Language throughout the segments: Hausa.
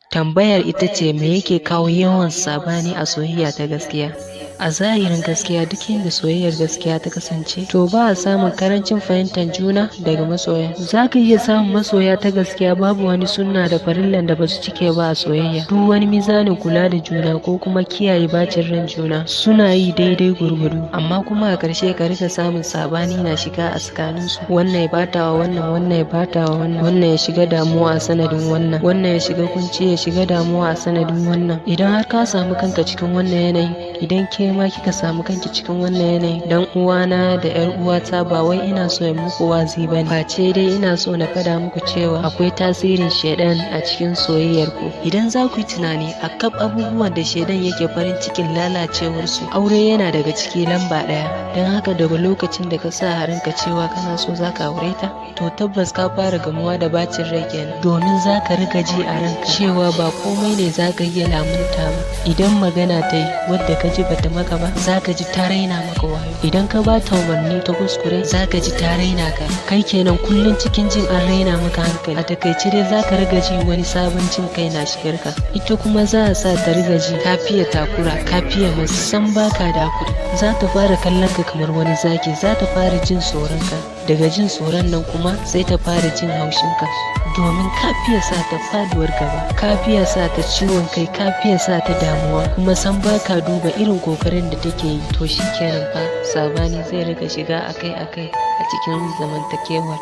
Tambayar ita ce me yake kawo yawan saɓani a soyayya ta gaskiya? A zahirin gaskiya duk inda soyayyar gaskiya ta kasance to ba a samun karancin fahimtar juna daga masoya. Za ka iya samun masoya ta gaskiya babu wani sunna da farillan da basu cike ba a soyayya. Duk wani mizanin kula da juna ko kuma kiyaye bacin ran juna suna yi daidai gurgudu, amma kuma a ƙarshe ka rika samun saɓani na shiga a tsakaninsu. Wannan ya bata wa wannan, wannan ya bata wa wannan, wannan ya shiga damuwa a sanadin wannan, wannan ya shiga kunci ya shiga damuwa a sanadin wannan. Idan har ka samu kanka cikin wannan yanayi, idan ke ma kika samu kanki cikin wannan yanayi, dan uwana da yar uwata ba wai ina so in muku wazi bane, face dai ina so na fada muku cewa akwai tasirin shedan a cikin soyayyar ku. Idan za ku yi tunani a kaf abubuwan da shedan yake farin cikin lalacewar su, aure yana daga ciki lamba ɗaya. Dan haka daga lokacin da ka sa a ranka cewa kana so za ka aure ta, to tabbas ka fara gamuwa da bacin rai kenan, domin za ka riga ji a ranka cewa ba komai ne za ka iya lamunta ba. Idan magana ta yi wadda ka ji bata maka ba, za ka ji ta raina maka wayo. Idan ka ba ta umarni ta kuskure, za ka ji ta raina ka. Kai kenan kullum cikin jin an raina maka hankali. A takaice dai za ka riga ji wani sabon jin kai na shigar ka. Ita kuma za a sa ta riga ji ka fiye takura, ka fiye san baka da hakuri. Za ta fara kallon ka kamar wani zaki, za ta fara jin tsoron ka. Daga jin tsoron nan kuma sai ta fara jin haushin ka, domin ka fiye sa ta faduwar gaba, ka fiye sa ta ciwon kai, ka fiye sa ta damuwa, kuma san baka duba irin kokarin da take yi. To shikenan fa sabani zai riga shiga akai-akai a cikin zamantakewar,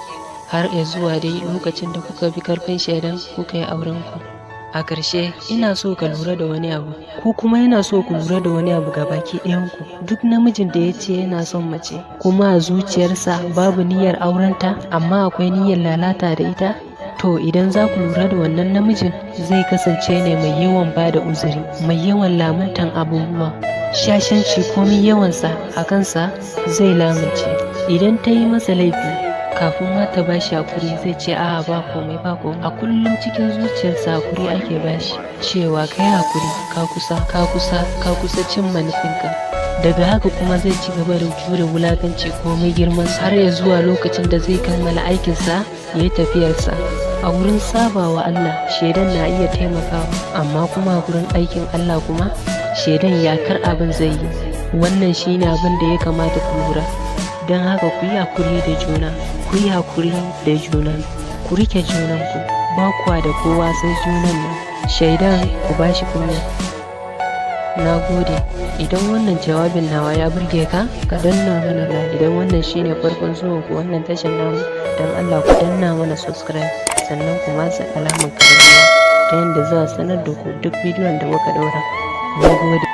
har ya zuwa dai lokacin da kuka bi karfin shaidan kuka yi auren ku. A ƙarshe ina so ka lura da wani abu, ko kuma yana so ku lura da wani abu gabaki ɗayanku. Duk namijin da ya ce yana son mace kuma a zuciyarsa babu niyyar aurenta amma akwai niyyar lalata da ita, to idan za ku lura da wannan namijin zai kasance ne mai yawan ba da uzuri, mai yawan lamuntan abubuwa. Shashanci komi yawansa a kansa zai lamunce. Idan ta yi masa laifi, kafin ma ta bashi hakuri zai ce a'a ba komai ba komai. A kullum cikin zuciyarsa hakuri ake bashi, cewa kai hakuri, ka kusa cin manufinka. Daga haka kuma zai ci gaba da jure wulakanci komai girman har ya zuwa lokacin da zai kammala aikinsa ya yi tafiyarsa. A wurin sabawa Allah shedan na iya taimakawa, amma kuma a wurin aikin Allah kuma shedan yakar abin zai yi. Wannan shine abin da ya kamata ku lura. Don haka ku yi hakuri da juna, ku yi hakuri da juna, ku rike junanku, ba kuwa da kowa sai junan nan. Shaidan ku ba shi kunya. Na gode. Idan wannan jawabin nawa ya burge ka, ka danna mana like. Idan wannan shine farkon zuwan ku wannan tashar namu, dan Allah ku danna mana subscribe, sannan ku matsa alamar ƙararrawa ta yadda za a sanar da ku duk bidiyon da muka ɗaura. Na gode.